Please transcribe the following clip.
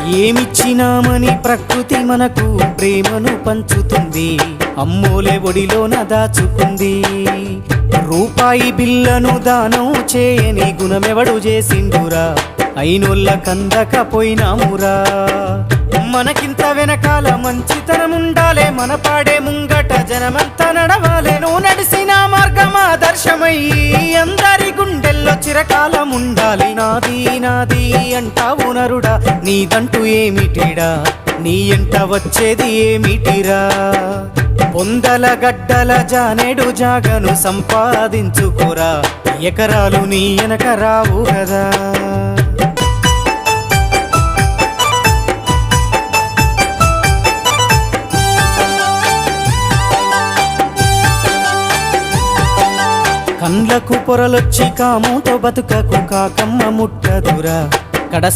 ఏమిచ్చినామని ప్రకృతి మనకు ప్రేమను పంచుతుంది, అమ్మోలే ఒడిలోన దాచుకుంది. రూపాయి బిల్లను దానం చేయని గుణమెవడు చేసిండురా, అయినోళ్ళ కందకపోయినామురా. మనకింత వెనకాల మంచితనముండాలే, మన పాడే ముంగట జనమంతా నడవాలే. నువ్వు నడిసిన మార్గం ఆదర్శమయ్యి అందరి గుండెల్లో చిరకాలం ఉండాలి. నాది నాది అంటావు నరుడా, నీదంటూ ఏమిటిడా, నీ ఎంట వచ్చేది ఏమిటిరా. పొందల గడ్డల జానేడు జాగను సంపాదించుకోరా, ఎకరాలు నీ వెనక రావు కదా. కండ్లకు పొరలొచ్చి కాముతో బతుకకు కాకమ్మ ముట్టదురా. కడస